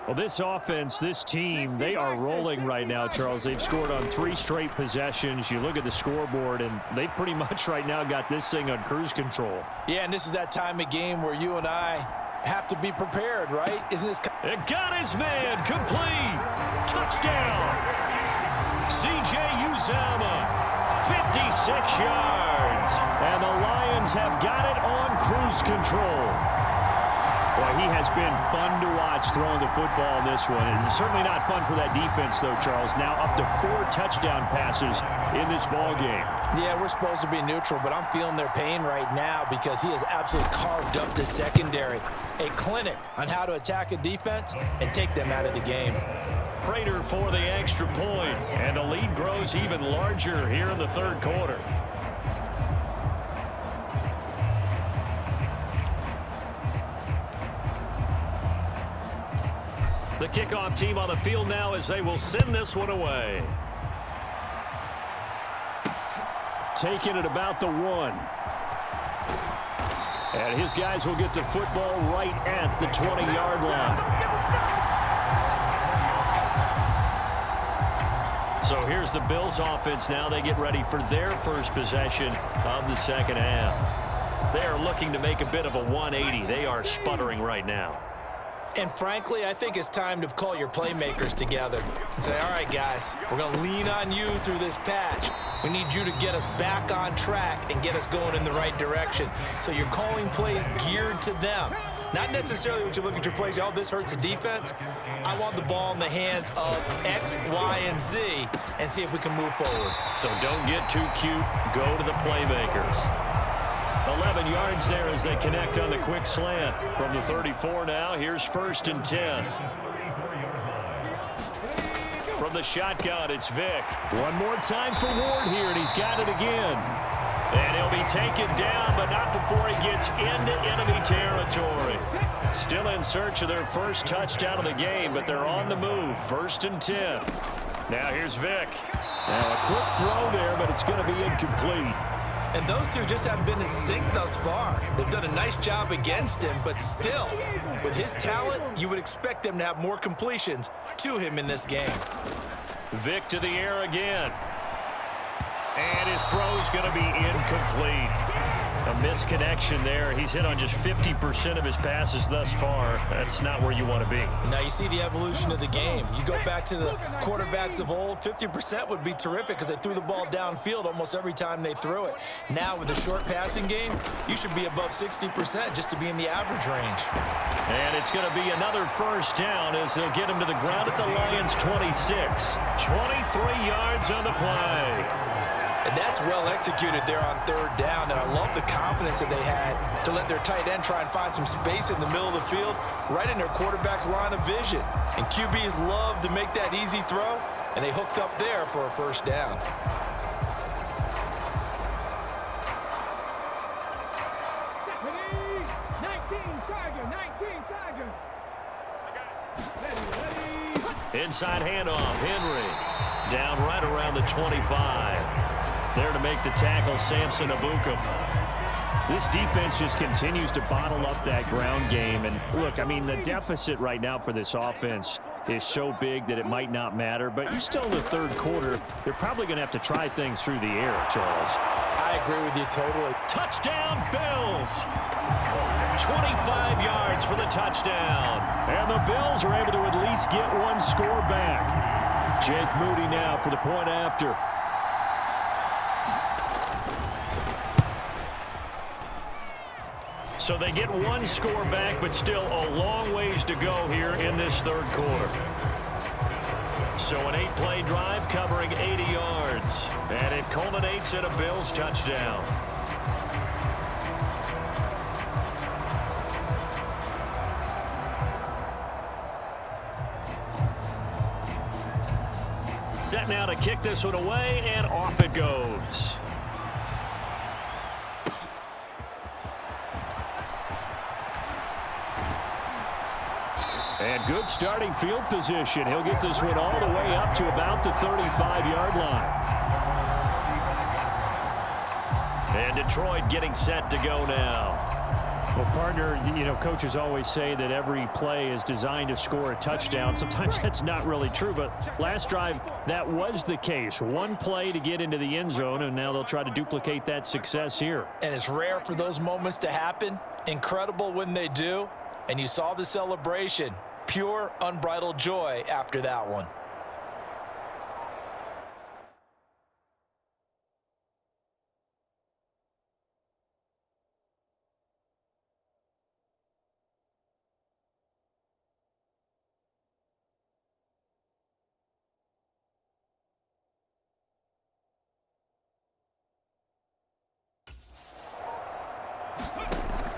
Well, this offense, this team, they are rolling right now, Charles. They've scored on 3 straight possessions. You look at the scoreboard, and they pretty much right now got this thing on cruise control. Yeah, and this is that time of game where you and I have to be prepared, right? Isn't this? It got his man complete. Touchdown. C.J. Uzomah, 56 yards. And the Lions have got it on cruise control. Well, he has been fun to watch throwing the football in this one. It's certainly not fun for that defense, though, Charles. Now up to 4 touchdown passes in this ball game. Yeah, we're supposed to be neutral, but I'm feeling their pain right now because he has absolutely carved up the secondary. A clinic on how to attack a defense and take them out of the game. Prater for the extra point, and the lead grows even larger here in the third quarter. The kickoff team on the field now as they will send this one away. Taking it about the 1. And his guys will get the football right at the 20-yard line. So here's the Bills offense now. They get ready for their first possession of the second half. They are looking to make a bit of a 180. They are sputtering right now. And frankly, I think it's time to call your playmakers together and say, all right, guys, we're going to lean on you through this patch. We need you to get us back on track and get us going in the right direction. So you're calling plays geared to them. Not necessarily when you look at your plays, oh, this hurts the defense. I want the ball in the hands of X, Y, and Z and see if we can move forward. So don't get too cute. Go to the playmakers. 11 yards there as they connect on the quick slant. From the 34 now, here's 1st and 10. From the shotgun, it's Vick. One more time for Ward here, and he's got it again. And he'll be taken down, but not before he gets into enemy territory. Still in search of their first touchdown of the game, but they're on the move. 1st and 10. Now here's Vic. Now a quick throw there, but it's going to be incomplete. And those two just haven't been in sync thus far. They've done a nice job against him, but still, with his talent, you would expect them to have more completions to him in this game. Vic to the air again. And his throw's going to be incomplete. A misconnection there. He's hit on just 50% of his passes thus far. That's not where you want to be. Now you see the evolution of the game. You go back to the quarterbacks of old, 50% would be terrific because they threw the ball downfield almost every time they threw it. Now with the short passing game, you should be above 60% just to be in the average range. And it's going to be another first down as they'll get him to the ground at the Lions' 26. 23 yards on the play. And that's well executed there on 3rd down, and I love the confidence that they had to let their tight end try and find some space in the middle of the field, right in their quarterback's line of vision. And QBs love to make that easy throw, and they hooked up there for a first down. Inside handoff, Henry. Down right around the 25. There to make the tackle, Samson Abuka. This defense just continues to bottle up that ground game. And look, I mean, the deficit right now for this offense is so big that it might not matter. But you're still in the 3rd quarter. They're probably going to have to try things through the air, Charles. I agree with you totally. Touchdown, Bills. 25 yards for the touchdown. And the Bills are able to at least get one score back. Jake Moody now for the point after. So they get one score back, but still a long ways to go here in this 3rd quarter. So an 8-play drive covering 80 yards. And it culminates in a Bills touchdown. Set now to kick this one away, and off it goes. And good starting field position. He'll get this one all the way up to about the 35-yard line. And Detroit getting set to go now. Well, partner, you know, coaches always say that every play is designed to score a touchdown. Sometimes that's not really true, but last drive, that was the case. One play to get into the end zone, and now they'll try to duplicate that success here. And it's rare for those moments to happen. Incredible when they do. And you saw the celebration. Pure, unbridled joy after that one.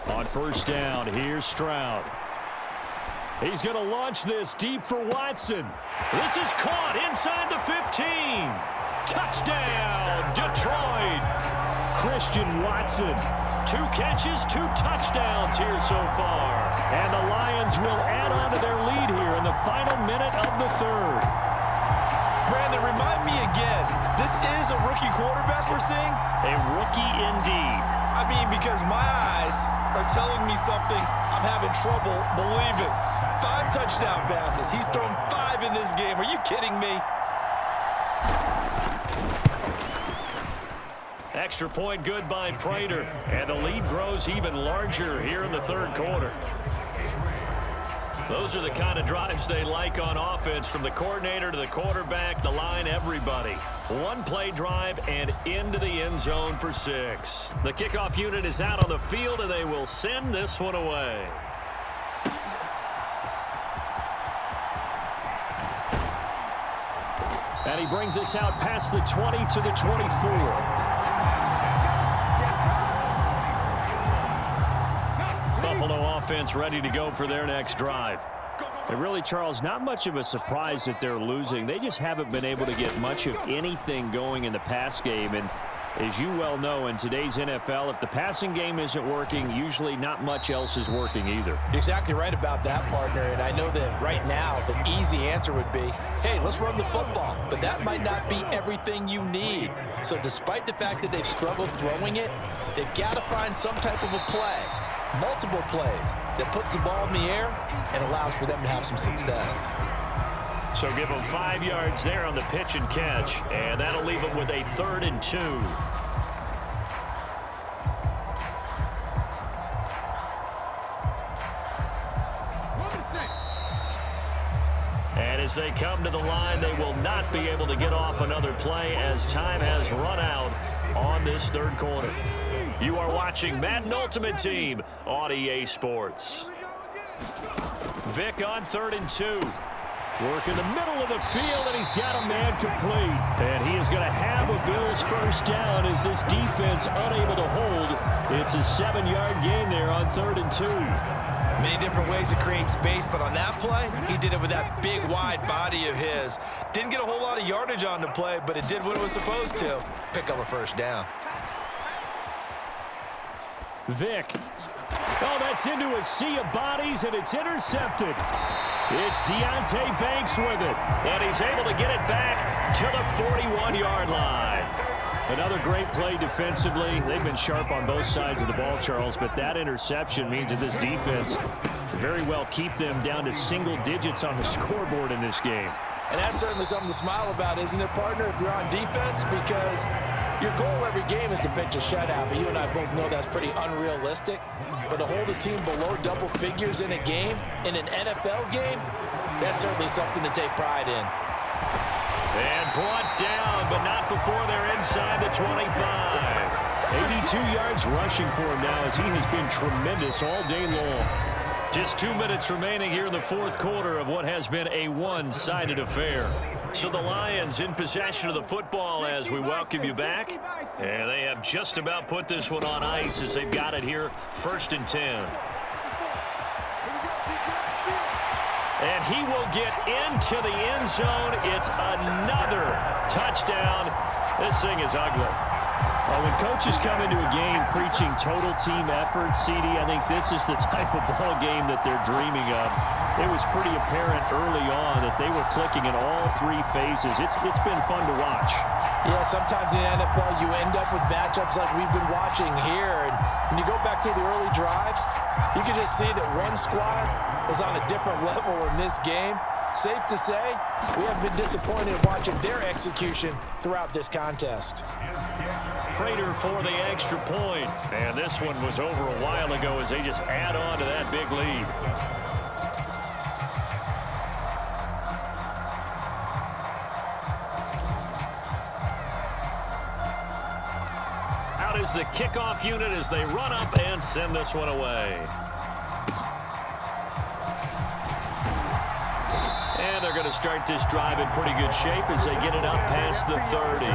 On 1st down, here's Stroud. He's going to launch this deep for Watson. This is caught inside the 15. Touchdown, Detroit. Christian Watson. 2 catches, 2 touchdowns here so far. And the Lions will add on to their lead here in the final minute of the 3rd. Brandon, remind me again, this is a rookie quarterback we're seeing? A rookie indeed. I mean, because my eyes are telling me something I'm having trouble believing. 5 touchdown passes. He's thrown 5 in this game. Are you kidding me? Extra point good by Prater. And the lead grows even larger here in the 3rd quarter. Those are the kind of drives they like on offense, from the coordinator to the quarterback, the line, everybody. 1-play drive and into the end zone for 6. The kickoff unit is out on the field, and they will send this one away. And he brings us out past the 20 to the 24. Buffalo offense ready to go for their next drive. And really, Charles, not much of a surprise that they're losing. They just haven't been able to get much of anything going in the pass game. And As you well know, in today's NFL, if the passing game isn't working, usually not much else is working either. You're exactly right about that, partner. And I know that right now the easy answer would be, hey, let's run the football. But that might not be everything you need. So despite the fact that they've struggled throwing it, they've got to find some type of a play, multiple plays, that puts the ball in the air and allows for them to have some success. So give them 5 yards there on the pitch and catch, and that'll leave them with a 3rd and 2. And as they come to the line, they will not be able to get off another play as time has run out on this 3rd quarter. You are watching Madden Ultimate Team on EA Sports. Vic on 3rd and 2. Work in the middle of the field, and he's got a man complete. And he is going to have a Bills first down as this defense unable to hold. It's a 7-yard gain there on 3rd and 2. Many different ways to create space, but on that play, he did it with that big, wide body of his. Didn't get a whole lot of yardage on the play, but it did what it was supposed to. Pick up a first down. Vic. Oh, that's into a sea of bodies, and it's intercepted. It's Deontay Banks with it, and he's able to get it back to the 41-yard line. Another great play defensively. They've been sharp on both sides of the ball, Charles, but that interception means that this defense very well keep them down to single digits on the scoreboard in this game. And that's certainly something to smile about, isn't it, partner, if you're on defense? Because your goal every game is to pitch a shutout, but you and I both know that's pretty unrealistic. But to hold a team below double figures in a game, in an NFL game, that's certainly something to take pride in. And brought down, but not before they're inside the 25. 82 yards rushing for him now as he has been tremendous all day long. Just 2 minutes remaining here in the 4th quarter of what has been a one-sided affair. So the Lions in possession of the football as we welcome you back. And they have just about put this one on ice as they've got it here, 1st and 10. And he will get into the end zone. It's another touchdown. This thing is ugly. Well, when coaches come into a game preaching total team effort, CD, I think this is the type of ball game that they're dreaming of. It was pretty apparent early on that they were clicking in all 3 phases. It's been fun to watch. Yeah, sometimes in the NFL you end up with matchups like we've been watching here. And when you go back to the early drives, you can just see that one squad was on a different level in this game. Safe to say, we have been disappointed in watching their execution throughout this contest. Prater for the extra point. And this one was over a while ago as they just add on to that big lead. Out is the kickoff unit as they run up and send this one away. And they're going to start this drive in pretty good shape as they get it up past the 30.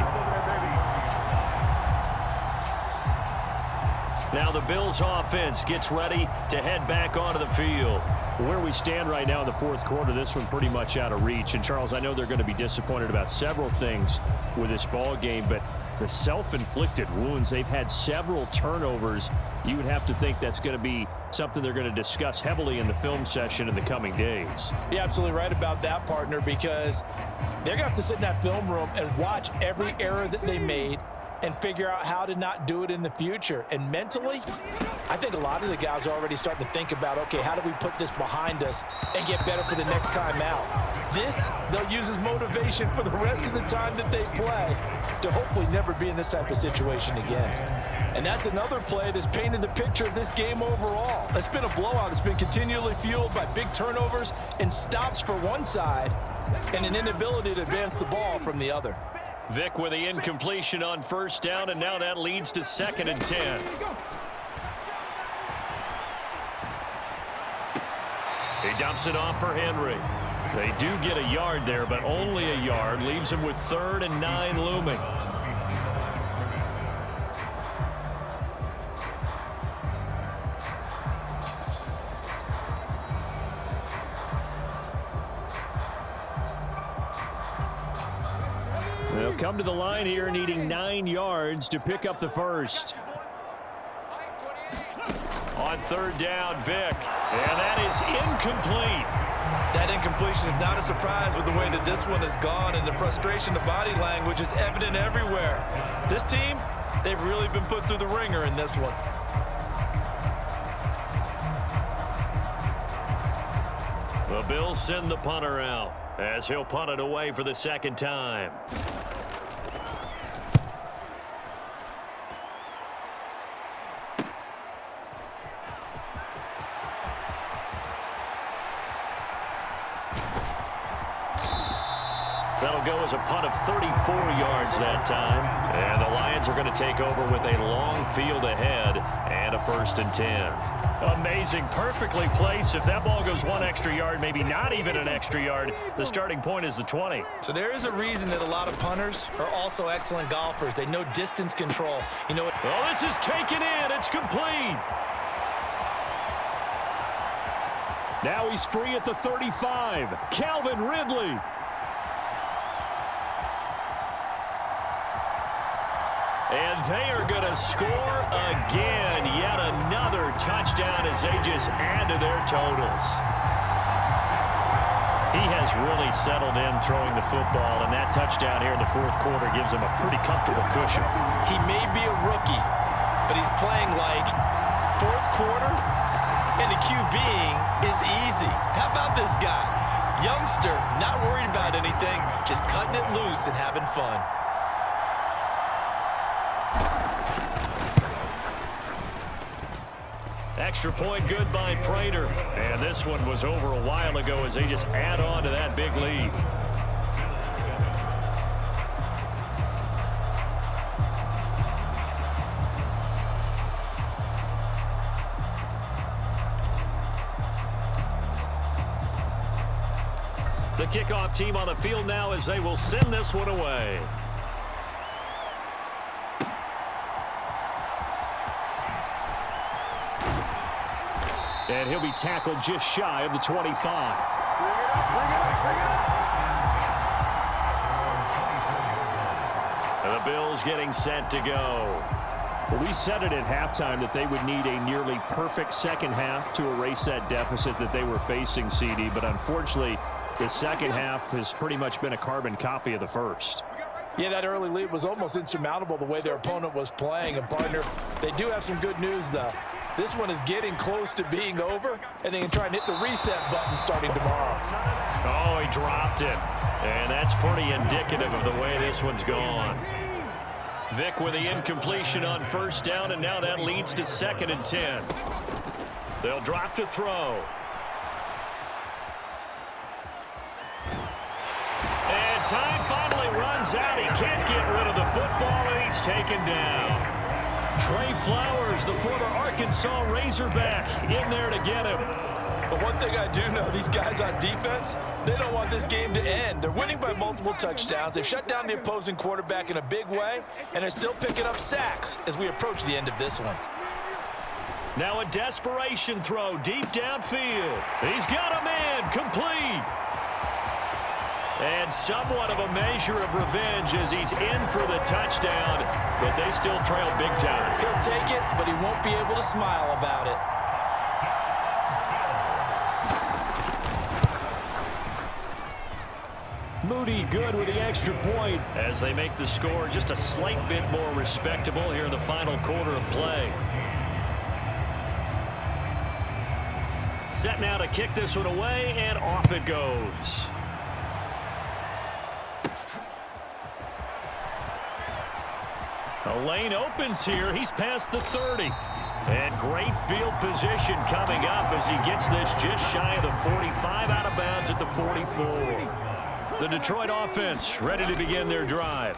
Now the Bills offense gets ready to head back onto the field. Where we stand right now in the 4th quarter, this one pretty much out of reach. And Charles, I know they're going to be disappointed about several things with this ball game, but the self-inflicted wounds, they've had several turnovers. You would have to think that's going to be something they're going to discuss heavily in the film session in the coming days. You're absolutely right about that, partner, because they're going to have to sit in that film room and watch every error that they made and figure out how to not do it in the future. And mentally, I think a lot of the guys are already starting to think about, okay, how do we put this behind us and get better for the next time out? This, they'll use as motivation for the rest of the time that they play to hopefully never be in this type of situation again. And that's another play that's painted the picture of this game overall. It's been a blowout. It's been continually fueled by big turnovers and stops for one side and an inability to advance the ball from the other. Vic with the incompletion on 1st down, and now that leads to 2nd and 10. He dumps it off for Henry. They do get a yard there, but only a yard. Leaves him with 3rd and 9 looming. come to the line here needing 9 yards to pick up the first. On third down, Vic. And that is incomplete. That incompletion is not a surprise with the way that this one has gone, and the frustration of body language is evident everywhere. This team, they've really been put through the ringer in this one. The Bills send the punter out as he'll punt it away for the second time. That'll go as a punt of 34 yards that time. And the Lions are going to take over with a long field ahead and a 1st and 10. Amazing. Perfectly placed. If that ball goes 1 extra yard, maybe not even an extra yard, the starting point is the 20. So there is a reason that a lot of punters are also excellent golfers. They know distance control. You know what? Oh, this is taken in. It's complete. Now he's free at the 35. Calvin Ridley. And they are going to score again. Yet another touchdown as they just add to their totals. He has really settled in throwing the football, and that touchdown here in the 4th quarter gives him a pretty comfortable cushion. He may be a rookie, but he's playing like 4th quarter, and the QBing is easy. How about this guy? Youngster, not worried about anything, just cutting it loose and having fun. Extra point good by Prater. And this one was over a while ago as they just add on to that big lead. The kickoff team on the field now as they will send this one away. And he'll be tackled just shy of the 25. And the Bills getting set to go. Well, we said it at halftime that they would need a nearly perfect second half to erase that deficit that they were facing, CD. But unfortunately, the second half has pretty much been a carbon copy of the first. Yeah, that early lead was almost insurmountable the way their opponent was playing. And, partner, they do have some good news, though. This one is getting close to being over, and they can try and hit the reset button starting tomorrow. Oh, he dropped it. And that's pretty indicative of the way this one's gone. Vic with the incompletion on 1st down, and now that leads to 2nd and 10. They'll drop to throw. And time finally runs out. He can't get rid of the football, and he's taken down. Trey Flowers, the former Arkansas Razorback, in there to get him. But one thing I do know, these guys on defense, they don't want this game to end. They're winning by multiple touchdowns. They've shut down the opposing quarterback in a big way, and they're still picking up sacks as we approach the end of this one. Now a desperation throw deep downfield. He's got a man, complete. And somewhat of a measure of revenge as he's in for the touchdown, but they still trail big time. He'll take it, but he won't be able to smile about it. Moody good with the extra point as they make the score just a slight bit more respectable here in the final quarter of play. Set now to kick this one away, and off it goes. The lane opens here. He's past the 30. And great field position coming up as he gets this just shy of the 45, out of bounds at the 44. The Detroit offense ready to begin their drive.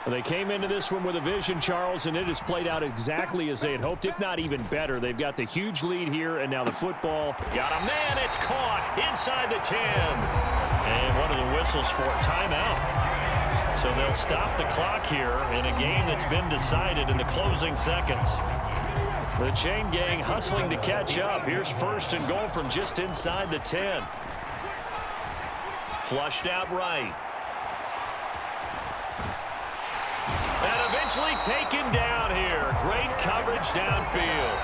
They came into this one with a vision, Charles, and it has played out exactly as they had hoped, if not even better. They've got the huge lead here, and now the football. Got a man. It's caught inside the 10. And one of the whistles for a timeout. So they'll stop the clock here in a game that's been decided in the closing seconds. The chain gang hustling to catch up. Here's 1st and goal from just inside the 10. Flushed out right. Savagely taken down here. Great coverage downfield.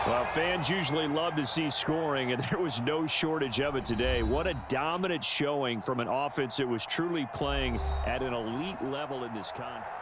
Well, fans usually love to see scoring, and there was no shortage of it today. What a dominant showing from an offense that was truly playing at an elite level in this contest.